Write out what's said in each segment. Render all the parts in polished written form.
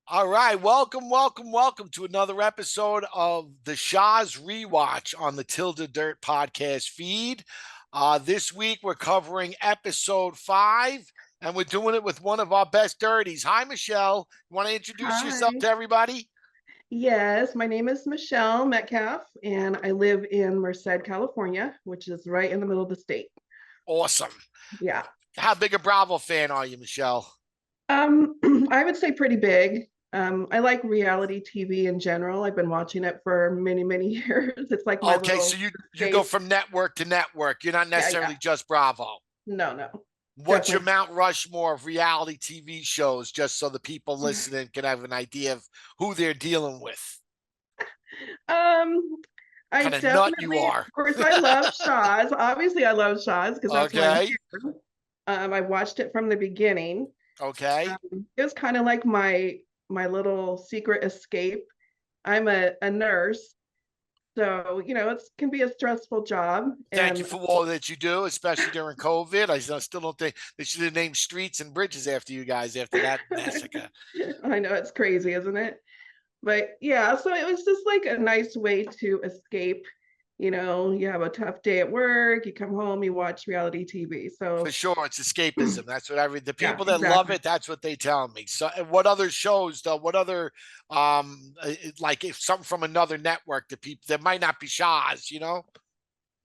All right, welcome to another episode of the Shahs Rewatch on the Tilda Dirt podcast feed. This week we're covering episode 5, and we're doing it with one of our best dirties. Hi, Michelle. You want to introduce yourself Hi. to everybody? Yes, my name is Michelle Metcalf, and I live in Merced, California, which is right in the middle of the state. Awesome. Yeah. How big a Bravo fan are you, Michelle? Um, I would say pretty big. I like reality TV in general. I've been watching it for many, many years. It's like my Okay, so little you go escape. from network to network. You're not Yeah, yeah. necessarily just Bravo. No, no, What's your definitely. Mount Rushmore of reality TV shows, just so the people listening can have an idea of who they're dealing with? Um, I Kind of nut you definitely, of are. course, I love Shahs. Obviously, I love Shahs because that's why I'm Okay. here. I watched it from the beginning. Okay. It was kind of like my little secret escape. I'm a nurse, so it can be a stressful job. Thank you And for all that you do, especially during COVID. I still don't think they should have named streets and bridges after you guys after that massacre. I know it's crazy, isn't it? But yeah, so it was just like a nice way to escape. You have a tough day at work, you come home, you watch reality TV. For So sure, it's escapism. That's what I read. The yeah, people that love exactly. it, that's what they tell me. So, and what other shows, though? What other, like if something from another network that people that might not be Shahs?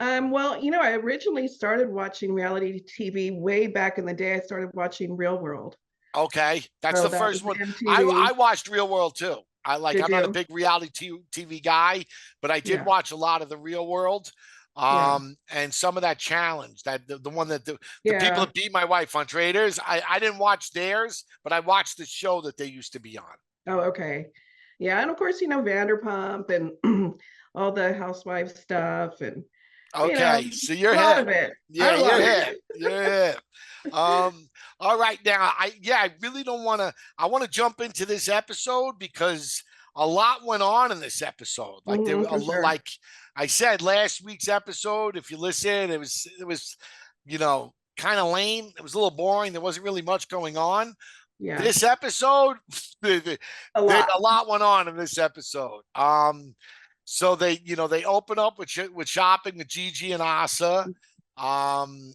Well, I originally started watching reality TV way back in the day. I started watching Real World. Okay, that's So the that first was one. I MTV. watched Real World too. Did I'm not a you? big reality TV guy, but I did Yeah, watch a lot of the Real World. yeah, And some of that challenge, that the one that the people yeah. that beat my wife on Traders, I didn't watch theirs, but I watched the show that they used to be on. Oh, okay. Yeah, and of course, Vanderpump and all the housewife stuff and Okay, so you're a lot hip. of it. Yeah, A you're lot of hip. it. You're hip. All right, now I really don't want to. I want to jump into this episode because a lot went on in this episode. Like For sure. like I said last week's episode. If you listen, it was kind of lame. It was a little boring. There wasn't really much going on. Yeah, This episode, a lot. a lot went on in this episode. So they open up with shopping with Gigi and Asa. Um,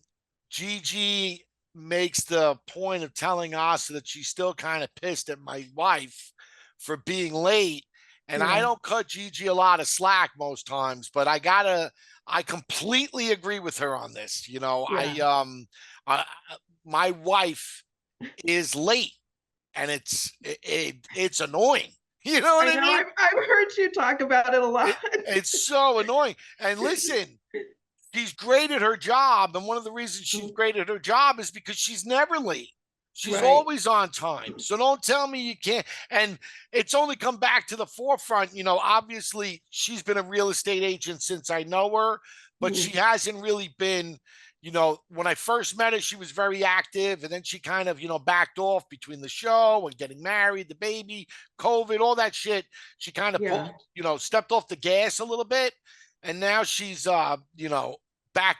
Gigi makes the point of telling Asa that she's still kind of pissed at my wife for being late, and I Yeah, don't cut Gigi a lot of slack most times, but I completely agree with her on this. yeah. I, my wife is late, and it's annoying. You know what I I know. mean? I've heard you talk about it a lot. It's so annoying. And listen, she's great at her job, and one of the reasons she's great at her job is because she's never late. She's Right. always on time. So don't tell me you can't. And it's only come back to the forefront. Obviously, she's been a real estate agent since I know her, but she Mhm. hasn't really been. When I first met her, she was very active, and then she kind of, backed off between the show and getting married, the baby, COVID, all that shit. She kind of Yeah, pulled, stepped off the gas a little bit, and now she's, back,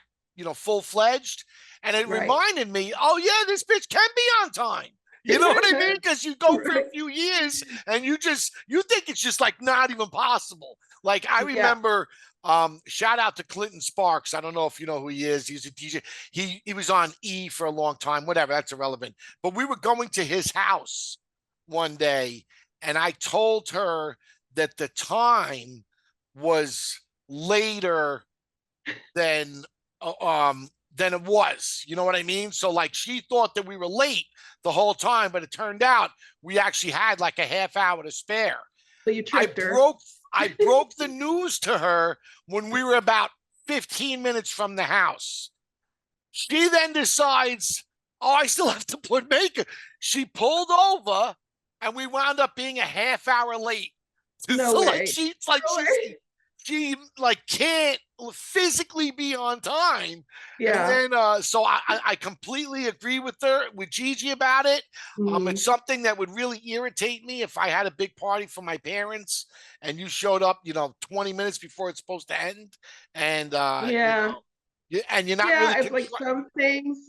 full fledged. And it right. reminded me, oh yeah, this bitch can be on time. You know what I mean? Because you go for a Right. few years and you think it's just like not even possible. Like I Yeah. remember, shout out to Clinton Sparks. I don't know if you know who he is. He's a DJ. He was on E for a long time. Whatever, that's irrelevant. But we were going to his house one day, and I told her that the time was later than than it was. You know what I mean? So like she thought that we were late the whole time, but it turned out we actually had like a half hour to spare. So you I tricked her. broke I broke the news to her when we were about 15 minutes from the house. She then decides, oh, I still have to put makeup. She pulled over, and we wound up being a half hour late. No So like way. she's like No way. she like can't physically be on time. And Yeah. then so I completely agree with Gigi about it. It's Mhm. something that would really irritate me if I had a big party for my parents and you showed up 20 minutes before it's supposed to end. And Yeah. And you're not really Yeah, it's like contrite. some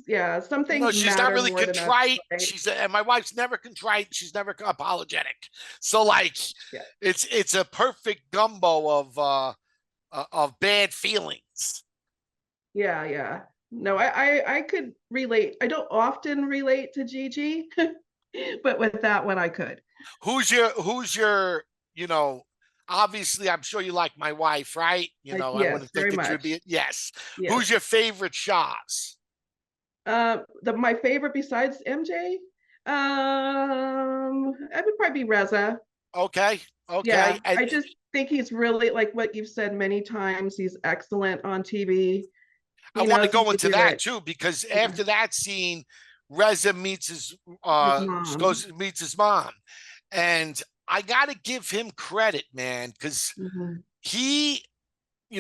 You know, things she's not matter really more than others, contrite. right? And my wife's never contrite. She's never apologetic. So like, Yeah, it's a perfect gumbo of bad feelings. yeah. No, I could relate. I don't often relate to Gigi, but with that one I could. Who's your, you know, obviously I'm sure you like my wife, right? You Like, know, I yes, wouldn't think very that you'd much. be, yes. Yes. Who's your favorite Shahs? The my favorite besides MJ, I would probably be Reza. Okay. Okay. Yeah, I just think he's really like what you've said many times. He's excellent on TV. I He want to knows how go to into do that it. too, because Yeah, after that scene, Reza his mom. meets his mom. And I gotta give him credit, man, because Hmm. he,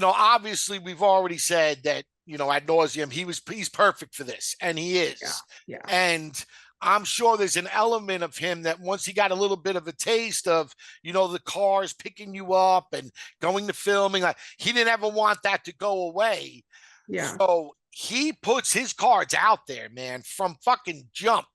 obviously we've already said that, ad nauseum, he's perfect for this, and he Yeah, is. yeah, And I'm sure there's an element of him that once he got a little bit of a taste of, the cars picking you up and going to filming, like he didn't ever want that to go away. yeah. So he puts his cards out there, man, from fucking jump.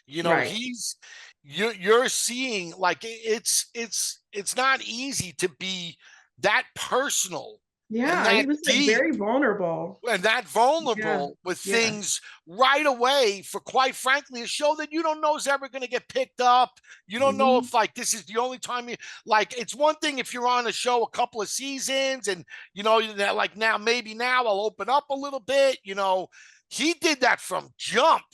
Right. He's you're seeing like it's not easy to be that personal and Yeah, he that was like deep very vulnerable. and that Yeah, vulnerable with yeah. things right away for, quite frankly, a show that you don't know is ever going to get picked up. You don't know Hmm. if like this is the only time you, like, it's one thing if you're on a show a couple of seasons and that, like, now maybe now I'll open up a little bit. He did that from jump,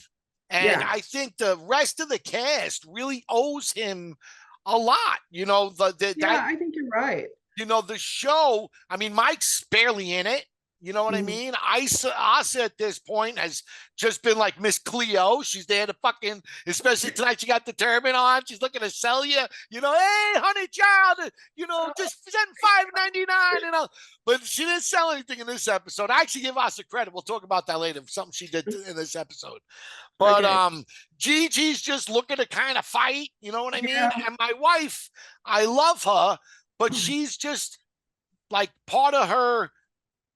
and Yeah, I think the rest of the cast really owes him a lot. yeah. I think you're right. The show, I mean, Mike's barely in it. You know what I Mhm. mean? Asa at this point has just been like Miss Cleo. She's there to fucking, especially tonight, she got the turban on. She's looking to sell you, hey, honey child, just send $5.99, But she didn't sell anything in this episode. I actually give Asa credit. We'll talk about that later, something she did in this episode. But Okay. Gigi's just looking to kind of fight, you know what I mean? Yeah. And my wife, I love her, but she's just like part of her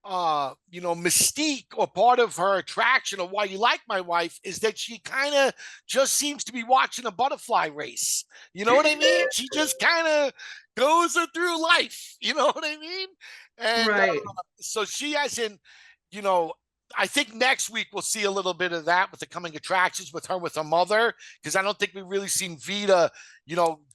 mystique, or part of her attraction, or why you like my wife, is that she kind of just seems to be watching a butterfly race. You know what I mean? She just kind of goes her through life. You know what I mean? And Right. so she hasn't, you know, I think next week we'll see a little bit of that with the coming attractions with her mother, because I don't think we've really seen Vida,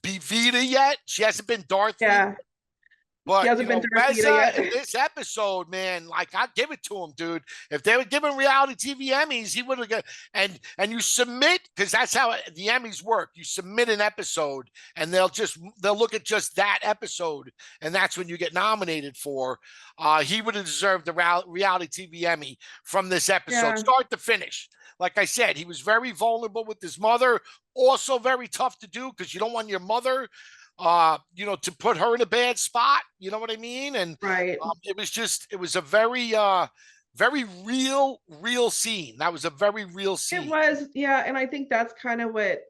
be Vida yet. She hasn't been Darth Vida. Yeah. She But hasn't been Darth Vida Reza yet. in this episode, man, like, I give it to him, dude. If they were giving reality TV Emmys, he would have got. And you submit, because that's how the Emmys work. You submit an episode, and they'll look at just that episode, and that's when you get nominated for. He would have deserved the reality TV Emmy from this episode, Yeah. start to finish. Like I said, he was very vulnerable with his mother. Also very tough to do, because you don't want your mother to put her in a bad spot. You know what I mean? And Right. it was a very real scene. That was a very real It scene. was, yeah, and I think that's kind of what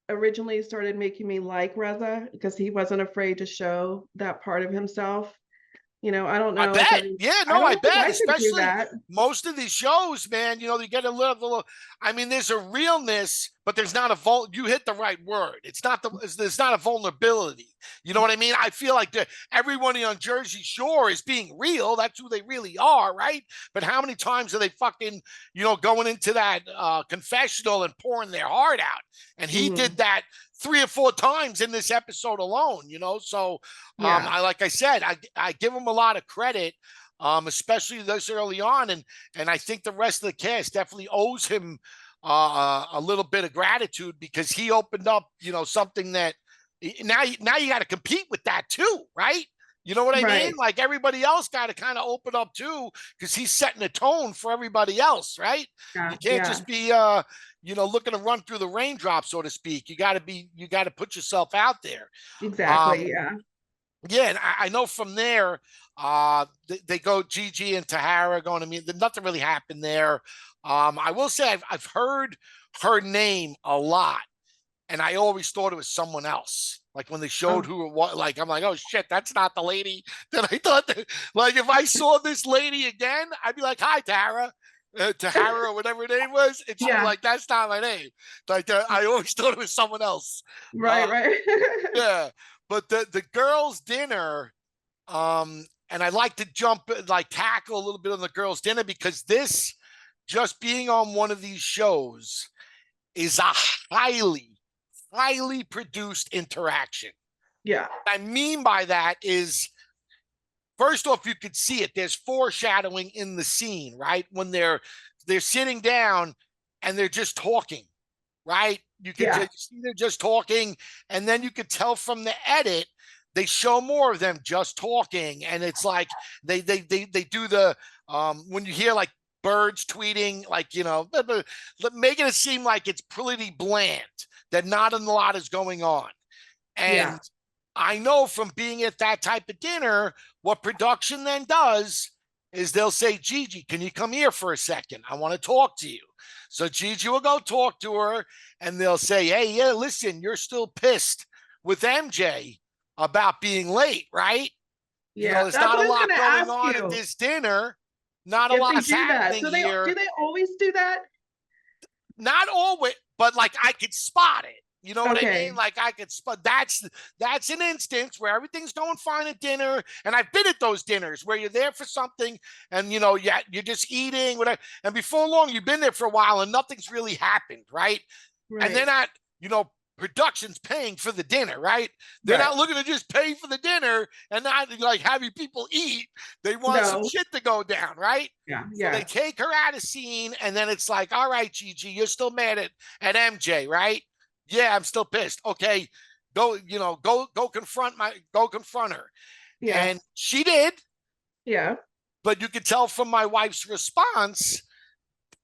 originally started making me like Reza because he wasn't afraid to show that part of himself. I don't I know if bet. every Yeah, I no, don't I know if bet. I could do Especially that. most of these shows, man, you get a little, I mean, there's a realness, but there's not you hit the right word. There's not a vulnerability. You know what I mean? I feel like everyone on Jersey Shore is being real. That's who they really are, right? But how many times are they fucking, going into that confessional and pouring their heart out? And he did Hmm. that 3 or 4 times in this episode alone, so Yeah. like I said, I give him a lot of credit, especially this early on, and I think the rest of the cast definitely owes him a little bit of gratitude, because he opened up, something that now you got to compete with that too, right? You know what I mean? Right. Like, everybody else got to kind of open up too, because he's setting a tone for everybody else, right? Yeah. You can't Yeah. just be looking to run through the raindrops, so to speak. You got to put yourself out there. Exactly. Um, Yeah. yeah, and I know from there, they go Gigi and Tahara going to meet. Nothing really happened there. I will say I've heard her name a lot, and I always thought it was someone else. Like when they showed Oh, who it was, like, I'm like, oh shit, that's not the lady that I thought. Like, if I saw this lady again, I'd be like, hi, Tara. Tahara or whatever her name was, and she was Yeah. like, "That's not my name." Like I always thought it was someone else. Right, right. Yeah, but the girls' dinner, and I like to jump like tackle a little bit on the girls' dinner because this just being on one of these shows is a highly produced interaction. Yeah. What I mean by that is, first off, you could see it. There's foreshadowing in the scene, right? When they're sitting down and they're just talking, right? You could Yeah. just see they're just talking, and then you could tell from the edit they show more of them just talking, and it's like they do the when you hear like birds tweeting, like making it seem like it's pretty bland, that not a lot is going on. Yeah. And I know from being at that type of dinner, what production then does is they'll say, Gigi, can you come here for a second? I want to talk to you. So Gigi will go talk to her and they'll say, hey, yeah, listen, you're still pissed with MJ about being late, right? Yeah. There's That's not what a I was lot gonna going ask on at you this dinner. Not a if they lot's do that. happening Do here. they always do that? Not always, but like I could spot it. You know what I mean? Okay. Like I could spot that's an instance where everything's going fine at dinner. And I've been at those dinners where you're there for something and you're just eating, whatever. And before long, you've been there for a while and nothing's really happened, right? And they're Right. not, production's paying for the dinner, right? They're Right. not looking to just pay for the dinner and not like having people eat. They want some No. shit to go down, right? Yeah. So they Yeah. take her out of scene, and then it's like, all right, Gigi, you're still mad at MJ, right? Yeah, I'm still pissed. Okay, go confront her. Yeah. And she did, Yeah. but you could tell from my wife's response,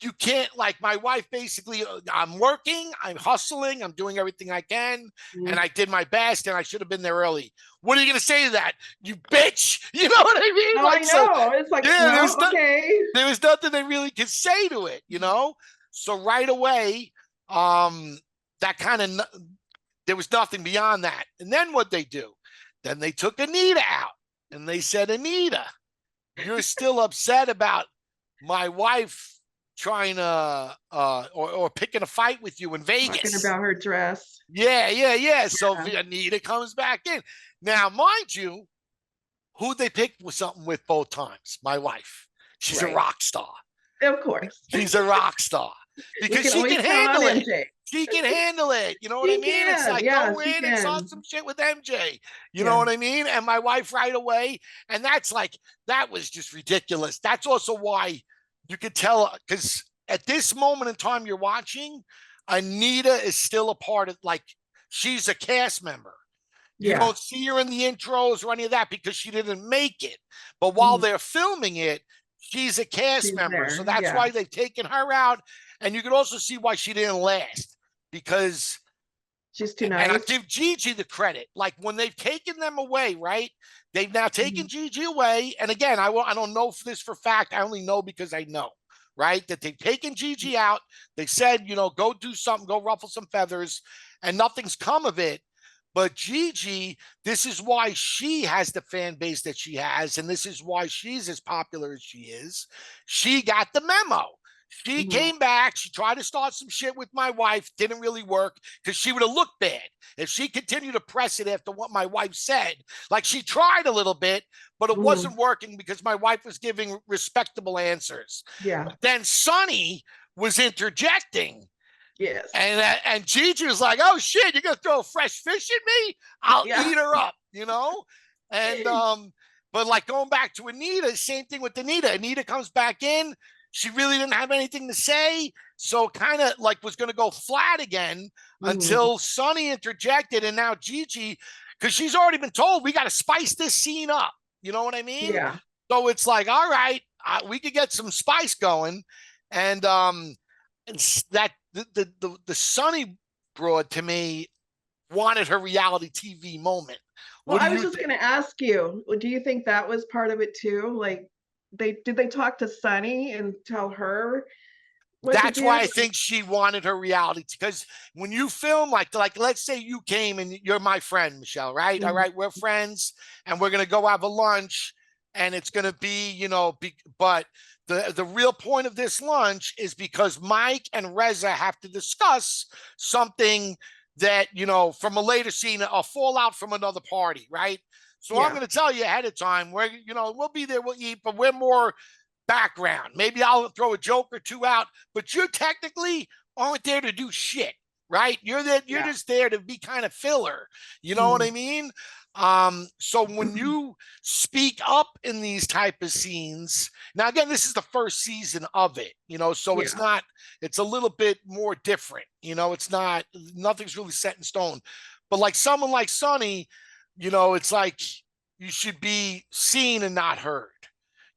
you can't, like, my wife basically, I'm working, I'm hustling, I'm doing everything I can, and Mhm. I did my best, and I should have been there early. What are you gonna say to that, you bitch? You know what I mean? Oh, I Like, so know. It's like, yeah, well, okay. there was nothing they really could say to it. So right away, that kind of there was nothing beyond that. And then what they do? Then they took Anita out and they said, Anita, you're still upset about my wife trying to or picking a fight with you in Talking Vegas. about her dress. Yeah. So Yeah. Anita comes back in. Now, mind you, who they picked with something with both times? My wife. She's a Right. rock star. Of course. She's a rock star We because can she always can count on handle it. MJ. She can handle it. You know what I She mean? It's can. like Yeah, go she in and start can. some shit with MJ. You know Yeah. what I mean? And my wife right away. And that was just ridiculous. That's also why you could tell, because at this moment in time you're watching, Anita is still a part of, like, she's a cast member. You Yeah. don't see her in the intros or any of that because she didn't make it. But while Mhm. they're filming it, she's a cast She's member. So there. that's Yeah. why they've taken her out. And you can also see why she didn't last because, She's too and I nice. give Gigi the credit. Like when they've taken them away, right? They've now taken Mhm. Gigi away. And again, I don't know this for fact. I only know because I know, right? That they've taken Gigi out. They said, go do something, go ruffle some feathers, and nothing's come of it. But Gigi, this is why she has the fan base that she has, and this is why she's as popular as she is. She got the memo. She Mhm. came back. She tried to start some shit with my wife. Didn't really work because she would have looked bad if she continued to press it after what my wife said. Like she tried a little bit, but it Mhm. wasn't working because my wife was giving respectable answers. Yeah. But then Sonny was interjecting Yes. and Gigi was like, "Oh shit, you're gonna throw fresh fish at me? I'll Yeah. eat her up." And but like going back to Anita, same thing with Anita. Anita comes back in. She really didn't have anything to say, so kind of like was gonna go flat again Mhm. until Sonny interjected, and now Gigi, because she's already been told we got to spice this scene up. You know what I mean? Yeah. So it's like, all right, we could get some spice going, and that the Sunny broad to me wanted her reality TV moment. Well, What do I was you just think? gonna ask you, do you think that was part of it too? Like they talk to Sunny and tell her what to That's do? why I think she wanted her reality, because when you film, like let's say you came and you're my friend, Michelle, right? All Mhm. right, we're friends and we're gonna go have a lunch and it's gonna be, but The real point of this lunch is because Mike and Reza have to discuss something that, you know, from a later scene, a fallout from another party, right? So I'm Yeah. going to tell you ahead of time, where, you know, we'll be there, we'll eat, but we're more background. Maybe I'll throw a joke or two out, but you technically aren't there to do shit, right? You're there, you're Yeah. just there to be kind of filler. You know what I Mhm. mean? So when you speak up in these type of scenes, now again, this is the first season of it, you know, so it's Yeah. not, it's a little bit more different, you know, it's not, nothing's really set in stone. But like someone like Sonny, you know, it's like you should be seen and not heard.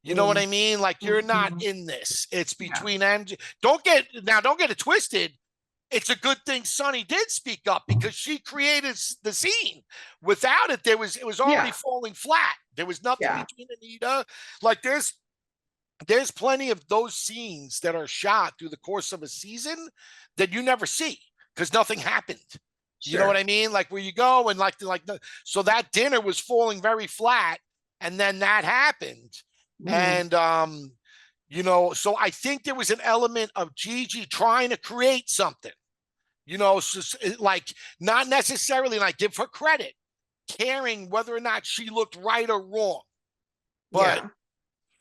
You know what Mm. I mean? Like you're not Mhm. in this. It's Yeah. between MJ. Don't get it twisted. It's a good thing Sonny did speak up because she created the scene. Without it, it was already Yeah. falling flat. There was nothing Yeah. between Anita. Like there's plenty of those scenes that are shot through the course of a season that you never see because nothing happened. You know what Sure. I mean? Like where you go and so that dinner was falling very flat, and then that happened, Mhm. and you know, so I think there was an element of Gigi trying to create something. You know, so, like not necessarily, and I give her credit, caring whether or not she looked right or wrong, but Yeah.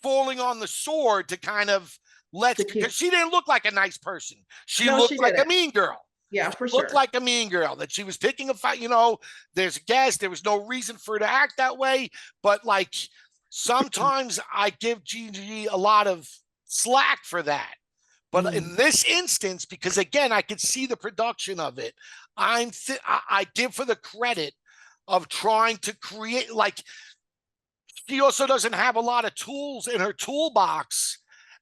falling on the sword to kind of To because keep. she didn't look like a nice person. She No, she looked like a didn't. mean girl. Yeah, She for looked sure. like a mean girl that she was picking a fight. You know, there's a guess. There was no reason for her to act that way. But like sometimes I give Gigi a lot of slack for that. But Mm. in this instance, because again, I could see the production of it, I give her the credit of trying to create like she also doesn't have a lot of tools in her toolbox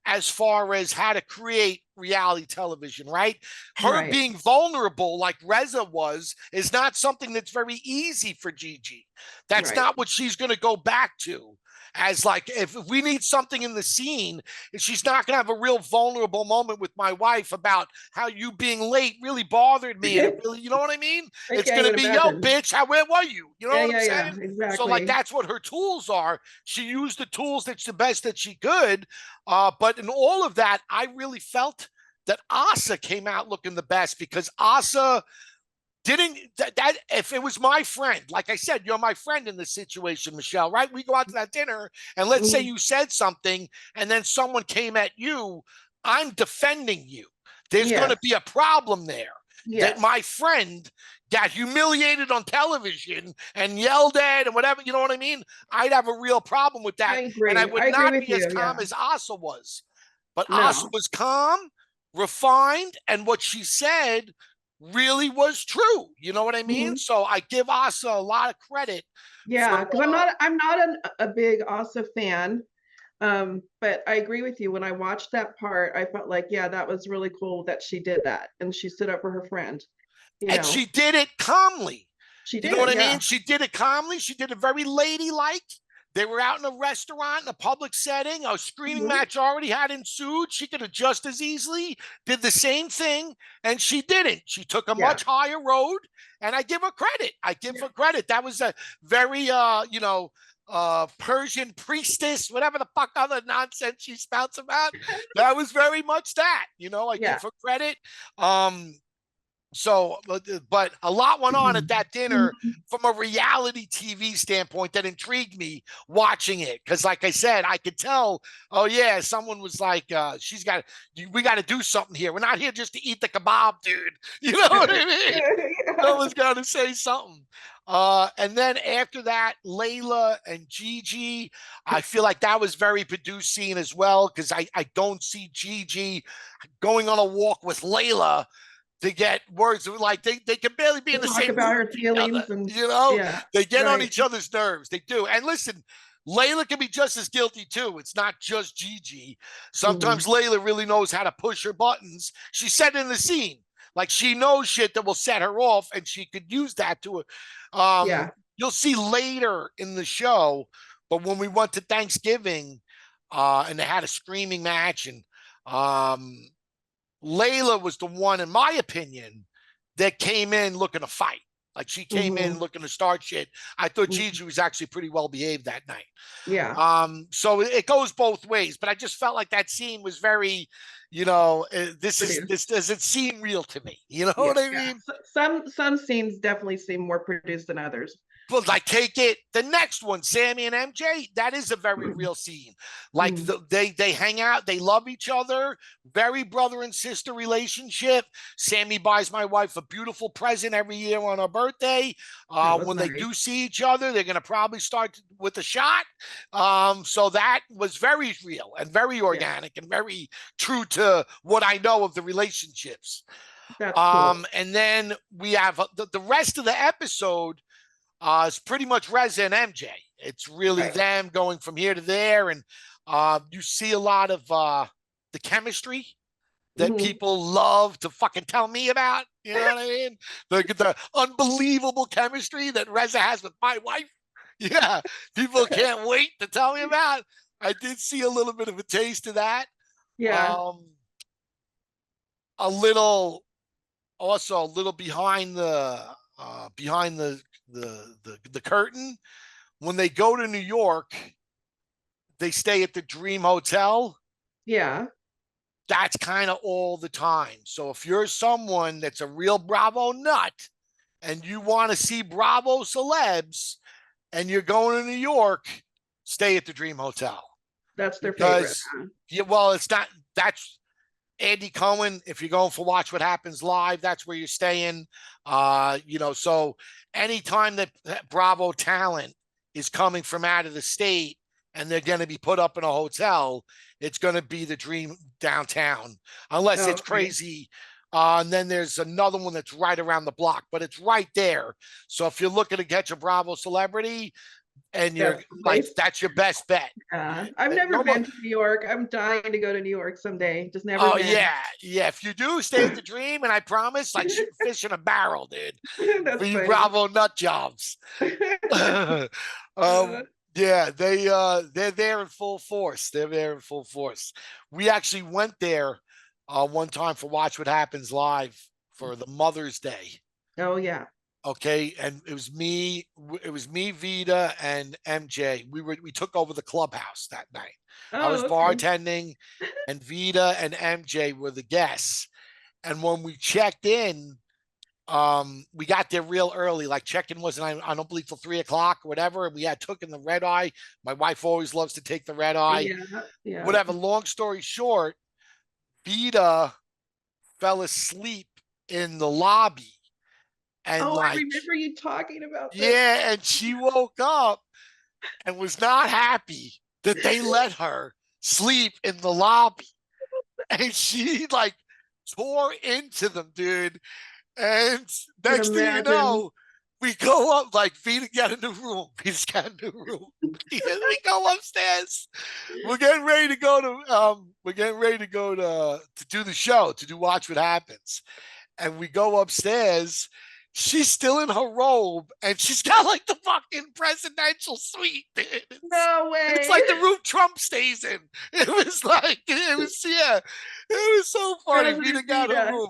as far as how to create reality television, right? Her Right. being vulnerable like Reza was is not something that's very easy for Gigi. That's Right. not what she's going to go back to. As like, if we need something in the scene, she's not going to have a real vulnerable moment with my wife about how you being late really bothered me. And it really, you know what I mean? I It's can't going to even be, yo, imagine. bitch, where were you? You know Yeah, what I'm yeah, yeah. saying? So like Exactly. that's what her tools are. She used the tools that's the best that she could. But in all of that, I really felt that Asa came out looking the best because Asa didn't that if it was my friend, like I said, you're my friend in this situation, Michelle, right? We go out to that dinner and let's say Mhm. you said something and then someone came at you, I'm defending you. There's going to Yes. be a problem there that Yes. my friend got humiliated on television and yelled at and whatever, you know what I mean? I'd have a real problem with I that. And I agree. would I agree not with be as you. calm Yeah. as Asa was. But Asa No. was calm, refined, and what she said really was true. You know what I mean? Mhm. So I give Asa a lot of credit for Yeah, because I'm not a big Asa fan. But I agree with you. When I watched that part, I felt like, yeah, that was really cool that she did that and she stood up for her friend, you and know. she did it calmly. She You know what did, I mean? yeah. She did it calmly. She did it very ladylike. They were out in a restaurant in a public setting. A screaming Mhm. match already had ensued. She could have just as easily did the same thing, and she didn't. She took a Yeah. much higher road, and I give her credit. I give Yeah. her credit. That was a very, you know, Persian priestess, whatever the fuck other nonsense she spouts about. That was very much that. You know, I Yeah. give her credit. Um, so, but a lot went on at that dinner Mhm. from a reality TV standpoint that intrigued me watching it. Cause like I said, I could tell, oh yeah, someone was like, we got to do something here. We're not here just to eat the kebab, dude. You know what I mean? Yeah. Someone's got to say something. And then after that, Layla and Gigi, I feel like that was very produced scene as well. Cause I don't see Gigi going on a walk with Layla to get words like they can barely be To in the talk same about room her with each other. feelings and You know, yeah, they get on right. each other's nerves. They do. And listen, Layla can be just as guilty too. It's not just Gigi. Mhm. Sometimes Layla really knows how to push her buttons. She said in the scene, like she knows shit that will set her off, and she could use that to Yeah. you'll see later in the show, but when we went to Thanksgiving, and they had a screaming match, and um Layla was the one, in my opinion, that came in looking to fight. Like she came in Mhm. looking to start shit. I thought Mhm. Gigi was actually pretty well behaved that night. Yeah. So it goes both ways, but I just felt like that scene was very, Produced. this doesn't seem real to me. You know Yeah. what I Yeah. mean? Some scenes definitely seem more produced than others. But like take it the next one, Sammy and MJ, that is a very Mm. real scene. Like Mm. they hang out, they love each other, very brother and sister relationship. Sammy buys my wife a beautiful present every year on her birthday. That was When they nice. do see each other, they're gonna probably start with a shot. So that was very real and very Yeah. organic and very true to what I know of the relationships. That's cool. And then we have the rest of the episode it's pretty much Reza and MJ. It's really Right. them going from here to there, and you see a lot of the chemistry that Mhm. people love to fucking tell me about. You know what I mean? The unbelievable chemistry that Reza has with my wife. Yeah, people can't wait to tell me about. I did see a little bit of a taste of that. Yeah. Um, a little, also a little behind the curtain when they go to New York, they stay at the Dream Hotel. Yeah. That's kind of all the time. So if you're someone that's a real Bravo nut and you want to see Bravo celebs and you're going to New York, stay at the Dream Hotel That's their favorite. because Huh? yeah, well, it's not that's Andy Cohen. If you're going for Watch What Happens Live, that's where you're staying. So anytime that Bravo talent is coming from out of the state and they're going to be put up in a hotel, it's going to be the Dream downtown, unless it's Okay. crazy. And then there's another one that's right around the block, but it's right there. So if you're looking to catch a Bravo celebrity and you're That's the like, place. that's your best bet. I've never Almost, been to New York. I'm dying to go to New York someday. Just never oh been. yeah, yeah. If you do, stay at the Dream, and I promise, like shooting fish in a barrel, dude. For That's you funny. Bravo nut jobs. um, yeah, they're there in full force. They're there in full force. We actually went there one time for Watch What Happens Live for the Mother's Day. Oh yeah. Okay, and it was me, Vida, and MJ. We took over the clubhouse that night. I was Oh, okay. bartending, and Vida and MJ were the guests. And when we checked in, we got there real early. Like check-in wasn't I don't believe till 3 o'clock or whatever. And we had taken the red eye. My wife always loves to take the red eye. Yeah, yeah. Whatever. Long story short, Vida fell asleep in the lobby, and Oh, I like remember you talking about this. yeah, and she woke up and was not happy that they let her sleep in the lobby. And she like tore into them, dude. And I can next thing you imagine. know, we go up like Vita got a new room. Vita's got a new room. We go upstairs. We're getting ready to go to do the show, to do Watch What Happens. And we go upstairs. She's still in her robe and she's got like the fucking presidential suite. Dude. No It's way. like the room Trump stays in. It was so funny. Vita President got her Vida. room.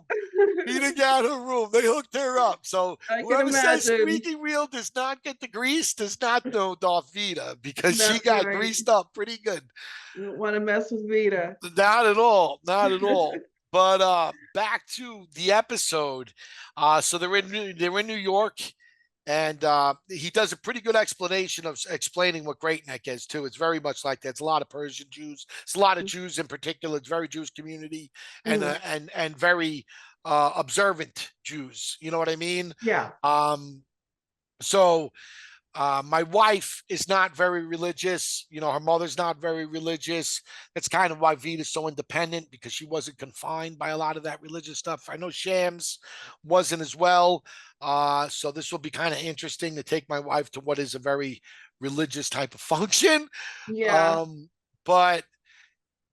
Vita got her room. They hooked her up. So I can whoever says imagine. squeaky wheel does not get the grease does not know Darth Vida because she That's got right. greased up pretty good. You don't want to mess with Vida. Not at all. Not at all. But back to the episode. So they're in New York, and he does a pretty good explanation of explaining what Great Neck is too. It's very much like that. It's a lot of Persian Jews. It's a lot of Jews in particular. It's very Jewish community, and Mhm. very observant Jews. You know what I mean? Yeah. So my wife is not very religious. Her mother's not very religious. That's kind of why Vita's so independent because she wasn't confined by a lot of that religious stuff. I know Shams wasn't as well. So this will be kind of interesting to take my wife to what is a very religious type of function. Yeah. But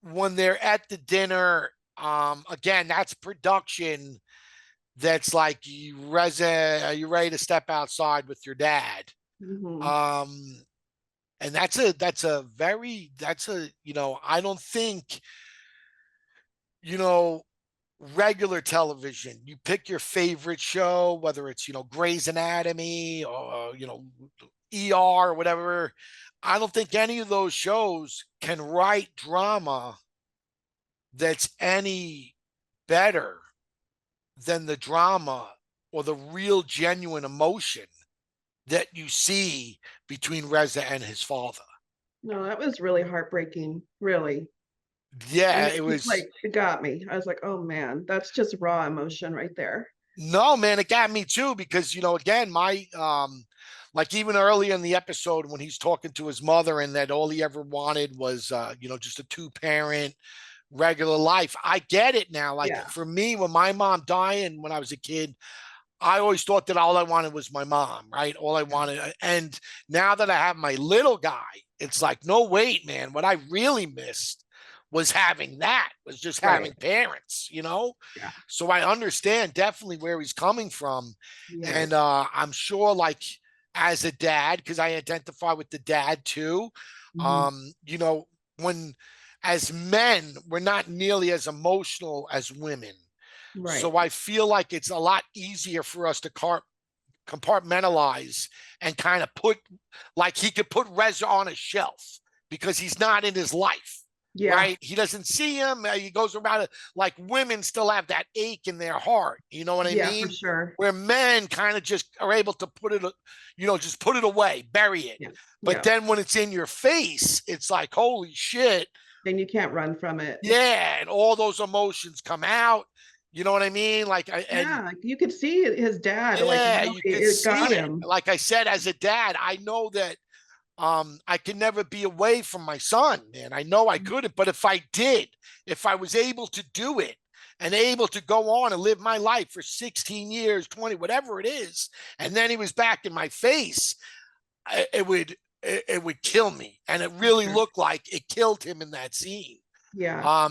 when they're at the dinner, again, that's production. That's like are you ready to step outside with your dad? Hmm. Um, and I don't think, you know, regular television, you pick your favorite show, whether it's, Grey's Anatomy or, ER or whatever. I don't think any of those shows can write drama that's any better than the drama or the real genuine emotion that you see between Reza and his father. No, that was really heartbreaking, really. Yeah, And it it just was. like it got me. I was like, oh man, that's just raw emotion right there. No, man, it got me too because again, my like even earlier in the episode when he's talking to his mother and that all he ever wanted was just a two-parent regular life. I get it now. Like Yeah. for me, when my mom died and when I was a kid, I always thought that all I wanted was my mom, right? All I wanted. And now that I have my little guy, it's like, no, wait, man. What I really missed was having that, was just Right. having parents. Yeah. So I understand definitely where he's coming from. And Yes. I'm sure, like, as a dad, because I identify with the dad too, Mhm. when as men, we're not nearly as emotional as women. Right. So I feel like it's a lot easier for us to compartmentalize and kind of put, like he could put Reza on a shelf because he's not in his life, Yeah. right? He doesn't see him. He goes around it like women still have that ache in their heart. You know what I Yeah, for mean? sure. Where men kind of just are able to put it, just put it away, bury it. Yeah. But Yeah. then when it's in your face, it's like, holy shit. Then you can't run from it. Yeah. And all those emotions come out. You know what I mean? And Yeah, you could see his dad, like, yeah, really, you could it see got it. him. Like I said, as a dad, I know that I can never be away from my son, man. I know I couldn't, but if I did, if I was able to do it and able to go on and live my life for 16 years, 20, whatever it is, and then he was back in my face, it would kill me. And it For really sure. looked like it killed him in that scene. Yeah.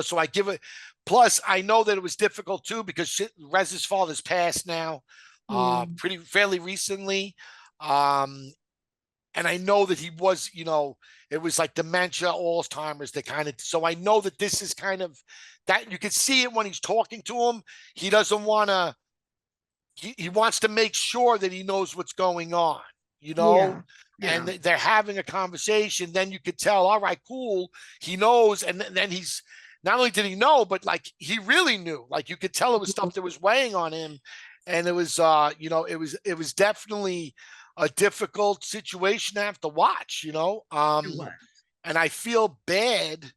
So I give it. Plus, I know that it was difficult too because Rez's father's passed now, Mm. pretty fairly recently. Um, and I know that he was, it was like dementia, Alzheimer's, that kind of. So I know that this is kind of that you can see it when he's talking to him. He doesn't want to. He wants to make sure that he knows what's going on, you know. Yeah. And Yeah. they're having a conversation. Then you could tell, all right, cool. He knows, and then he's not only did he know, but like he really knew. Like you could tell it was Mhm. stuff that was weighing on him, and it was, it was definitely a difficult situation to have to watch. It was. And I feel bad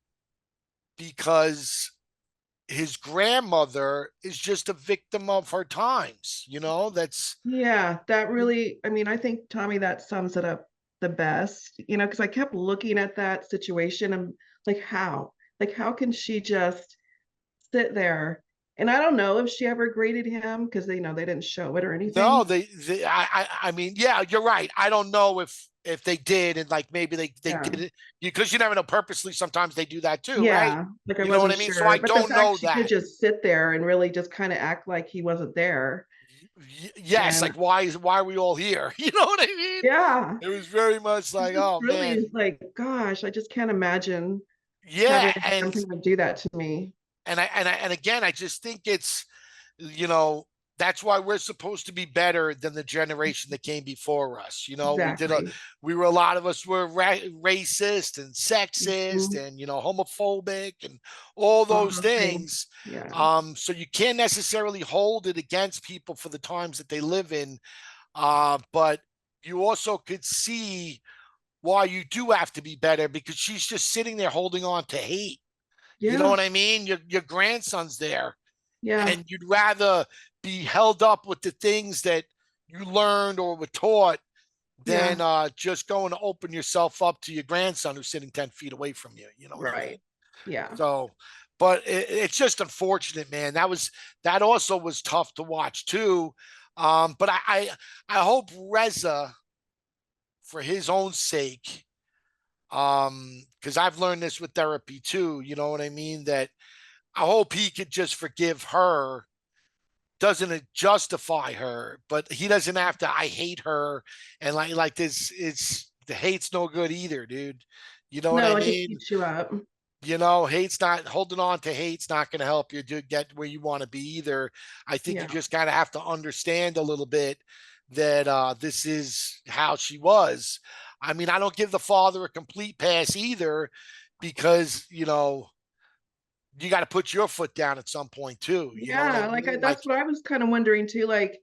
because his grandmother is just a victim of her times. That's Yeah, that really, I mean, I think, Tommy, that sums it up the best, because I kept looking at that situation and like, how? Like, how can she just sit there? And I don't know if she ever graded him because they didn't show it or no, anything. I mean, yeah, you're right. I don't know if they did, and like maybe they Yeah. did it because you never know. Purposely, sometimes they do that too, right? Yeah, like I You know what wasn't I mean? So I sure, but the don't fact know she could that. just sit there and really just kind of act like he wasn't there. Yes, And like why are we all here? You know what I mean? yeah, It was very much it's like, just oh man, really like, gosh, I just can't imagine having yeah, him kind of do that to me. and again, I just think it's, you know, that's why we're supposed to be better than the generation that came before us. Exactly. We were, a lot of us were racist and sexist Mhm. and, homophobic and all All those those things. things. Yeah. So you can't necessarily hold it against people for the times that they live in. But you also could see why you do have to be better because she's just sitting there holding on to hate. You know Yeah. what I mean? Your grandson's there Yeah. and you'd rather be held up with the things that you learned or were taught than Yeah. just going to open yourself up to your grandson who's sitting 10 feet away from you. You know what I mean? Right. Yeah. So, but it's just unfortunate, man. That also was tough to watch too. But I hope Reza, for his own sake, because I've learned this with therapy too. You know what I mean? That I hope he could just forgive her. Doesn't it justify her, but he doesn't have to. I hate her, and like this, it's the hate's no good either, dude. You know what I No, it just mean? keeps you up. hate's not holding on to hate's not going to help you to get where you want to be either. I think you Yeah. just kind of have to understand a little bit that this is how she was. I mean, I don't give the father a complete pass either, because you got to put your foot down at some point too. You know what I Yeah, like mean? Like, that's what I was kind of wondering too. Like,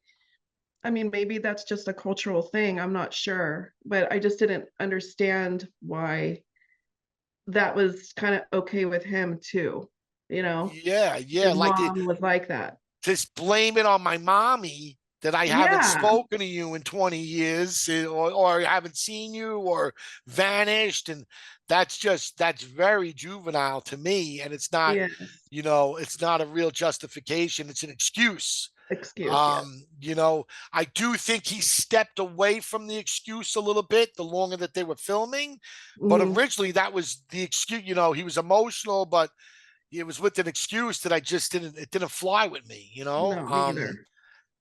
I mean, maybe that's just a cultural thing. I'm not sure, but I just didn't understand why that was kind of okay with him too. You know, yeah, yeah, his like mom was like that. just blame it on my mommy that I haven't Yeah, spoken to you in 20 years, or haven't seen you, or vanished. And that's very juvenile to me. And yes, it's not a real justification. It's an excuse. excuse, yes. I do think he stepped away from the excuse a little bit the longer that they were filming, but Hmm. originally that was the excuse. He was emotional, but it was with an excuse that it didn't fly with me. No, me either.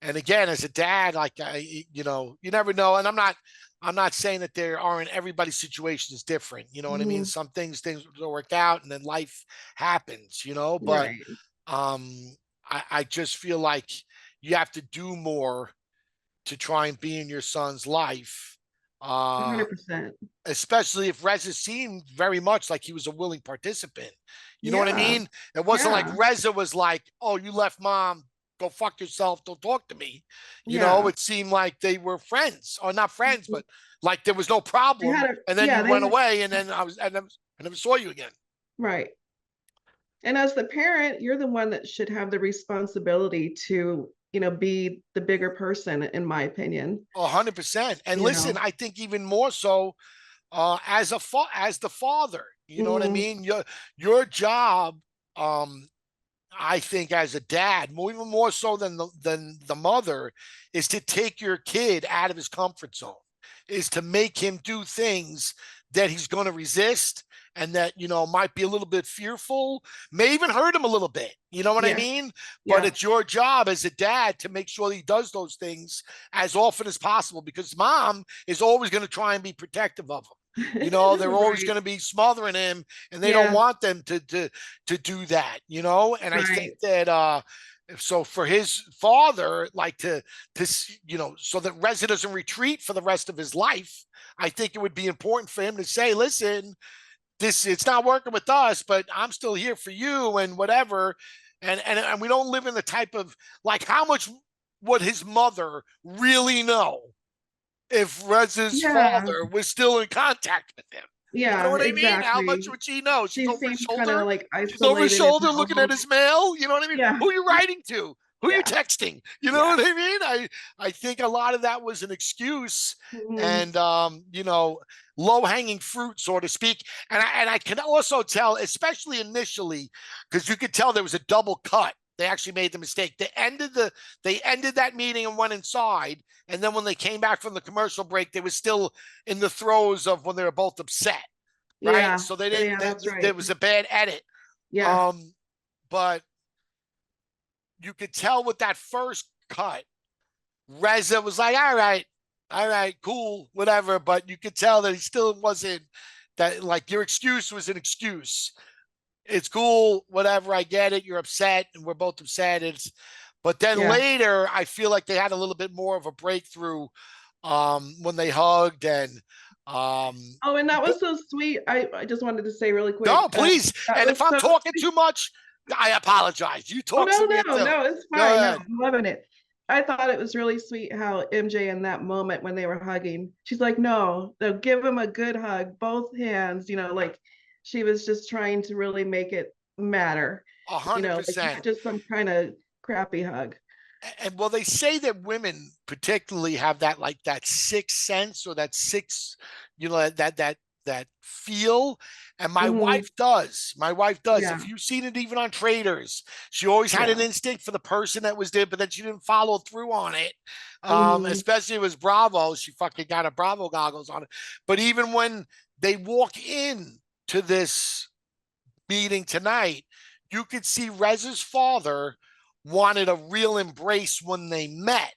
And again, as a dad, like you never know. And I'm not saying that there aren't, everybody's situation is different. You know what I mean? Hmm. Some things will work out and then life happens, but Right, um I just feel like you have to do more to try and be in your son's life. Uh 100%. Especially if Reza seemed very much like he was a willing participant. You know what I Yeah, mean? It wasn't like yeah, Reza was like, "Oh, you left mom, go fuck yourself, don't talk to me." yeah. It seemed like they were friends, or not friends, Mhm. but like there was no They problem. had a, And then yeah, you they went had, away, and then I never saw you again. right. And as the parent, you're the one that should have the responsibility to, be the bigger person, in my opinion, 100%. And you listen, know. I think even more so, as the father. You know what I Hmm. mean? Your job, um, I think, as a dad, even more so than the mother, is to take your kid out of his comfort zone, is to make him do things that he's going to resist, and that might be a little bit fearful, may even hurt him a little bit. You know what I Yes, mean? But yeah. it's your job as a dad to make sure he does those things as often as possible, because mom is always going to try and be protective of him. They're always Right. going to be smothering him, and they don't Yeah, want them to do that. And I think right. that so for his father, like so that Reza doesn't retreat for the rest of his life, I think it would be important for him to say, listen, it's not working with us, but I'm still here for you, and whatever. And we don't live in the type of, like, how much would his mother really know if Reza's Yeah, father was still in contact with him? You know yeah, what I mean? How much exactly. would she know? She's She over his seemed kind of shoulder. like She's over his isolated in shoulder her looking own. at his mail. You know what I mean? Yeah, Who are you writing to? Who are you yeah, texting? You know yeah. what I mean? I think a lot of that was an excuse, Hmm. and low hanging fruit, so to speak. And I can also tell, especially initially, because you could tell there was a double cut. They actually made the mistake. They ended that meeting and went inside. And then when they came back from the commercial break, they were still in the throes of when they were both upset, right? Yeah, So they didn't. yeah, that's There right. was a bad edit. Yeah, Um, but you could tell with that first cut, Reza was like, all right, cool, whatever. But you could tell that he still wasn't, that, like, your excuse was an excuse. It's cool, whatever. I get it. You're upset, and we're both upset. But then yeah. later, I feel like they had a little bit more of a breakthrough when they hugged, and um, Oh, and that was so sweet. I just wanted to say really quick, no, please. that And if was I'm so talking sweet. too much, I apologize. You Oh, talk no, some more no, too. no, it's Go fine. No, ahead. I'm loving it. I thought it was really sweet how MJ in that moment when they were hugging, she's like, no, give him a good hug, both hands, like she was just trying to really make it matter, A hundred like not percent. just some kind of crappy hug. And well, they say that women particularly have that, like, that sixth sense, or that sixth, that feel. And my Hmm. wife does. My wife does. Yeah, If you've seen it even on Traders, she always had yeah. an instinct for the person that was there, but then she didn't follow through on it. Hmm. Especially, it was Bravo. She fucking got her Bravo goggles on it. But even when they walk in to this meeting tonight, you could see Reza's father wanted a real embrace when they met.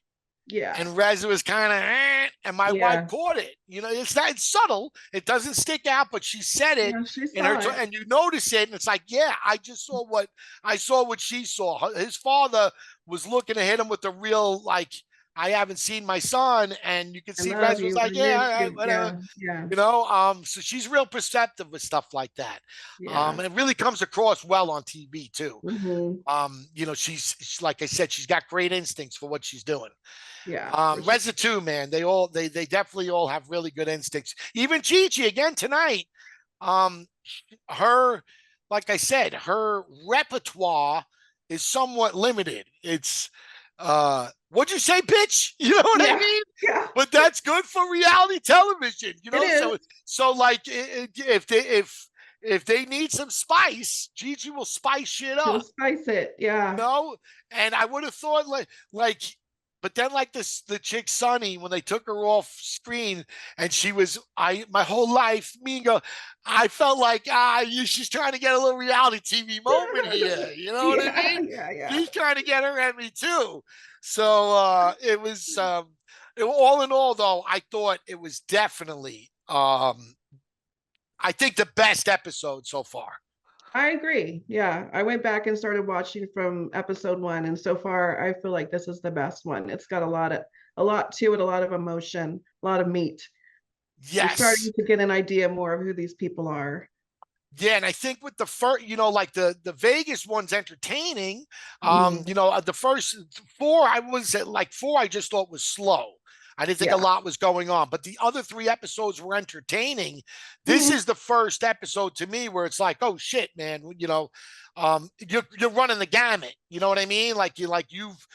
Yeah. and Reza was kind of, and my wife Yeah. caught it. You know, it's subtle. It doesn't stick out, but she said it Yeah, she in her, saw it. and you notice it, and it's like, yeah, I just saw what I saw, what she saw. His father was looking to hit him with the real, like, I haven't seen my son, and you can I see love Reza was you. I like, yeah, all miss right, you. whatever. Yeah. Yeah. So she's real perceptive with stuff like that. Yeah. And it really comes across well on TV too. Hmm. She's like I said, she's got great instincts for what she's doing. Yeah, for sure. Reza too, man. They definitely all have really good instincts. Even Gigi again tonight. Um, her, like I said, her repertoire is somewhat limited. It's what'd you say, bitch? You know what I Yeah. mean? Yeah. But that's good for reality television, you It know. is. So like if they need some spice, Gigi will spice shit She'll up, spice it. you Yeah. know. And I would have thought like but then like this the chick Sunny, when they took her off screen and she was my whole life me go, I felt like she's trying to get a little reality TV moment here. You know what I Yeah. mean? Yeah. Yeah. She's trying to get her at me too. So it was all in all though, I thought it was definitely I think the best episode so far. I agree. Yeah. I went back and started watching from episode one, and so far I feel like this is the best one. It's got a lot to it, a lot of emotion, a lot of meat. You're Yes. starting to get an idea more of who these people are. Yeah, and I think with the first, like the Vegas one's entertaining. Mhm. The first four, I was at like four, I just thought was slow. I didn't think a Yeah. lot was going on, but the other three episodes were entertaining. This Mhm. is the first episode to me where it's like, oh shit, man, you're running the gamut. You know what I mean? You've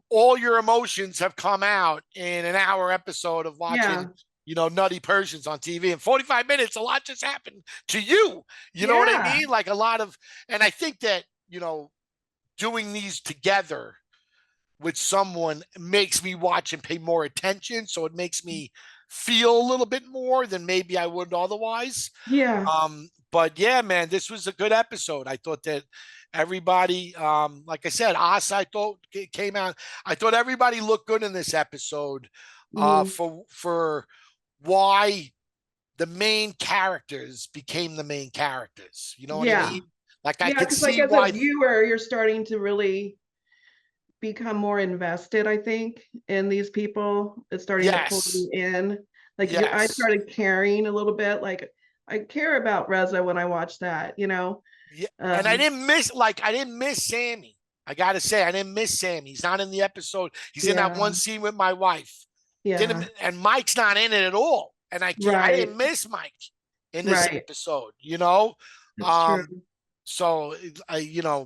all your emotions have come out in an hour episode of watching Yeah. nutty Persians on TV. In 45 minutes, a lot just happened to you. You know what I Yeah. mean? Like a lot of, and I think that, doing these together with someone makes me watch and pay more attention. So it makes me feel a little bit more than maybe I would otherwise. Yeah. But yeah, man, this was a good episode. I thought that everybody, like I said, I thought it came out. I thought everybody looked good in this episode. Mhm. For why the main characters became the main characters. You know what I Yeah. mean? Like I Yeah, could because like see as a why. viewer, you're starting to really become more invested, I think, in these people. It's starting to pull Yes, you in. I yes, started caring a little bit. Like I care about Reza when I watch that, you know. yeah. And Um, I didn't miss Sammy. I gotta say, I didn't miss Sammy. He's not in the episode. He's in that yeah, one scene with my wife. yeah, Didn't and Mike's not in it at all. And I right, didn't miss Mike in this right. episode, you know. That's true. Um, so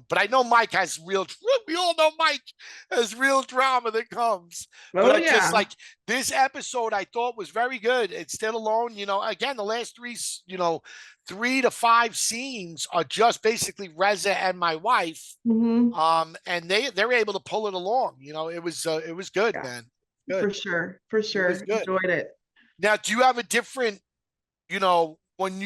but I know Mike has real. We all know Mike has real drama that comes. But Oh I just yeah. like this episode. I thought was very good. It's still alone. Again, the last three, 3 to 5 scenes are just basically Reza and my wife. Hmm. And they're able to pull it along. It was good, Yeah, man. Good. for sure, for It was sure. good. Enjoyed it. Now, do you have a different, when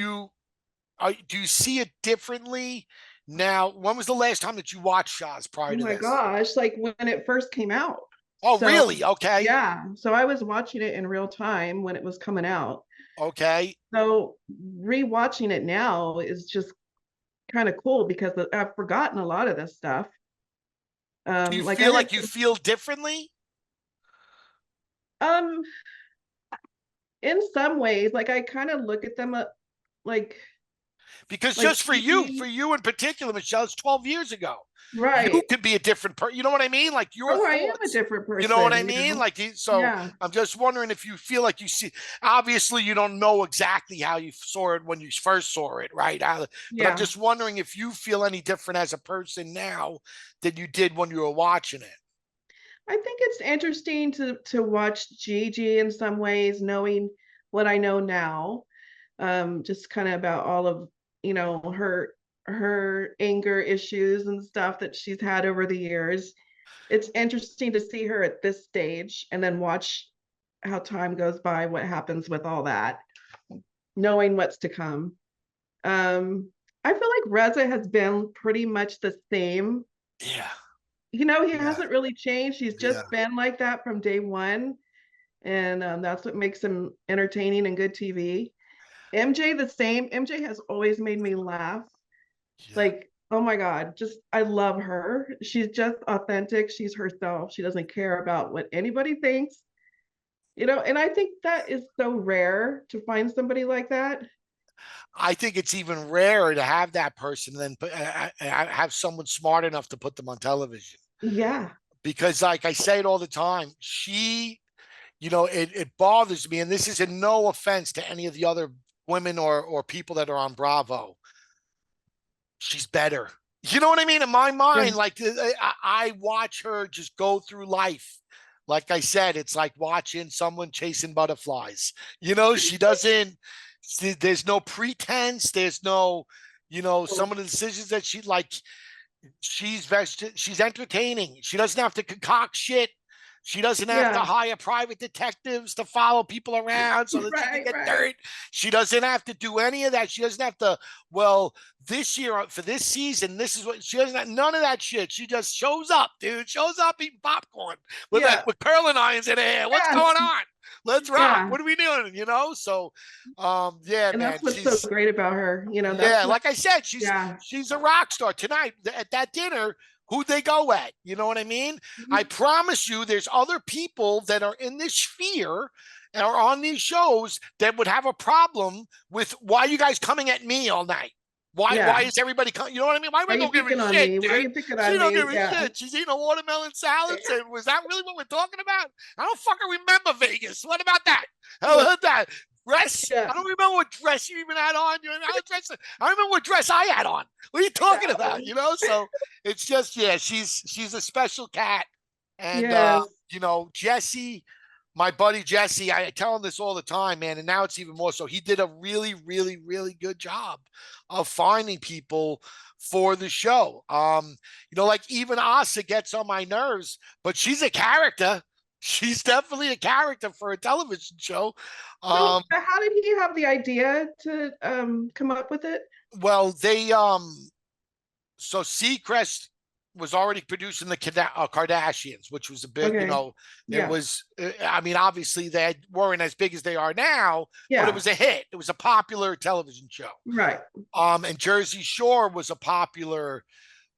do you see it differently now? When was the last time that you watched Shahs Oh prior to my this? gosh, like when it first came out. Oh, So really? Okay. yeah, so I was watching it in real time when it was coming out. Okay. So rewatching it now is just kind of cool because I've forgotten a lot of this stuff. Do you Like I feel like didn't, you feel differently? um, in some ways, like I kind of look at them like Because like just for Gigi, you in particular, Michelle, it's 12 years ago. You right? could be a different person. You know what I mean? Like your Oh, I am a thoughts. different You know what person, I you mean? know? So Yeah, I'm just wondering if you feel like you see, obviously you don't know exactly how you saw it when you first saw it, right? But I'm yeah. just wondering if you feel any different as a person now than you did when you were watching it. I think it's interesting to watch Gigi in some ways, knowing what I know now. Just kind of about all of, her anger issues and stuff that she's had over the years. It's interesting to see her at this stage and then watch how time goes by, what happens with all that, knowing what's to come. Um, I feel like Reza has been pretty much the same Yeah. You know, he Yeah. hasn't really changed. He's Yeah. just been like that from day one. And that's what makes him entertaining and good TV. MJ, the same. MJ has always made me laugh. Yeah. Like, oh my God, just I love her. She's just authentic. She's herself. She doesn't care about what anybody thinks, you know, and I think that is so rare to find somebody like that. I think it's even rarer to have that person than have someone smart enough to put them on television. Yeah. Because, like I say it all the time, she, it bothers me, and this is in no offense to any of the other women or people that are on Bravo. She's better. You know what I mean? In my Yeah. mind, like I watch her just go through life. Like I said, it's like watching someone chasing butterflies. She doesn't, there's no pretense. There's no, some of the decisions that she like, she's entertaining. She doesn't have to concoct shit. She doesn't have to Yeah. hire private detectives to follow people around so that she can Right, get right. dirt. She doesn't have to do any of that. She doesn't have to, well, this year for this season, this is what she doesn't have, none of that shit. She just shows up, dude. Shows up eating popcorn with Yeah. with curling irons in her hair. What's Yes. going on? Let's rock. Yeah. What are we doing? So yeah, And man. that's what's so great about her. You know, that's Yeah, what, like I said, she's yeah. she's a rock star tonight at that dinner. Who'd they go at? You know what I mean? I Mhm. promise you, there's other people that are in this sphere and are on these shows that would have a problem with why are you guys coming at me all night? Why Yeah. is everybody coming? You know what I mean? Why am Why I are you don't give a picking on shit, me? Why are dude? you picking She on don't me? give a Yeah. shit. She's eating a watermelon salad. Saying, was that really what we're talking about? I don't fucking remember Vegas. What about that? How about that? Dress? Yeah. I don't remember what dress you even had on. I remember what dress I had on. What are you talking about? Exactly. So it's just, yeah, she's a special cat. And Yes. Jesse, my buddy Jesse, I tell him this all the time, man, and now it's even more so. He did a really, really, really good job of finding people for the show. Like even Asa gets on my nerves, but she's a character. She's definitely a character for a television show. So Um, how did he have the idea to come up with it? well, they so Seacrest was already producing the Kardashians, which was a big, Okay. it Yeah. was, I mean, obviously they weren't as big as they are now, but it Yeah. was a hit. It was a popular television show. Right. And Jersey Shore was a popular,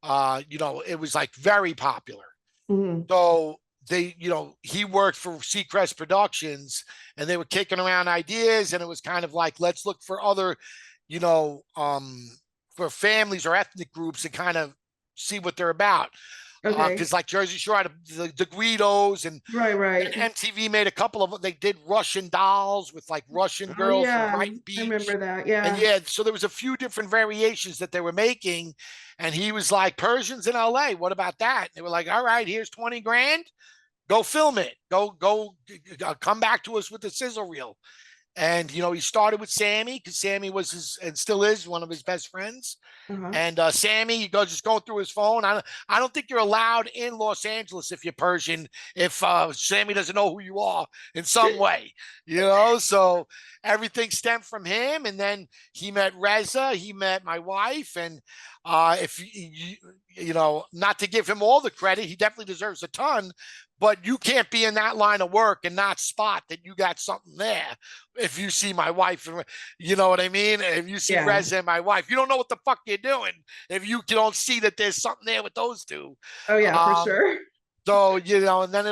it was like very popular. Mhm. So they, he worked for Seacrest Productions and they were kicking around ideas. And it was kind of like, let's look for other, you know, for families or ethnic groups and kind of see what they're about. Okay. Because like Jersey Shore had the Guidos and Right, right. MTV made a couple of, they did Russian dolls with like Russian Oh girls from yeah. Brighton I Beach. remember that. And Yeah. yeah, so there was a few different variations that they were making. And he was like, Persians in LA, what about that? And they were like, all right, here's 20 grand. Go film it. Go, come back to us with the sizzle reel. And, he started with Sammy because Sammy was his and still is one of his best friends. Uh-huh. And Sammy, he goes just going through his phone. I don't think you're allowed in Los Angeles if you're Persian, if Sammy doesn't know who you are in some way, So everything stemmed from him. And then he met Reza, he met my wife. And if not to give him all the credit, he definitely deserves a ton. But you can't be in that line of work and not spot that you got something there. If you see my wife, you know what I mean? If you see Yeah. Reza and my wife, you don't know what the fuck you're doing if you don't see that there's something there with those two. Oh yeah, for Um, sure. so, and then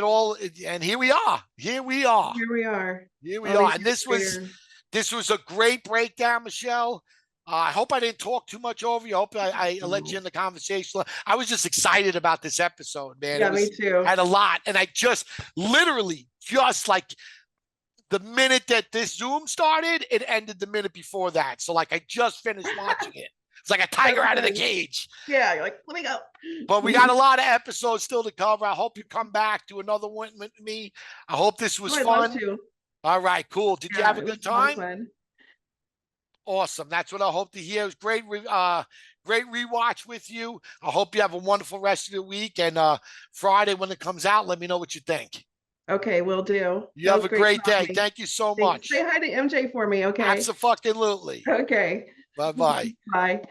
and here we are. Here we are. Here we are. Here we All are. these And years later. this was a great breakdown, Michelle. I hope I didn't talk too much over you. I hope I let you in the conversation. I was just excited about this episode, man. Yeah, me too. Had a lot. And I just literally just like the minute that this Zoom started, it ended the minute before that. So like I just finished watching it. It's like a tiger That's out of the good. cage. Yeah, you're like, let me go. But we got a lot of episodes still to cover. I hope you come back to another one with me. I hope this was Oh, I'd love fun. to. All right, cool. Did you Yeah, have a it was good a lot of time? fun. Awesome. That's what I hope to hear. It was great, great rewatch with you. I hope you have a wonderful rest of the week. And Friday when it comes out, let me know what you think. Okay, will do. You That have was a great great day. talking. Thank you so Thanks. Say much. hi to MJ for me, okay? Absolutely. Okay. Bye bye. Bye.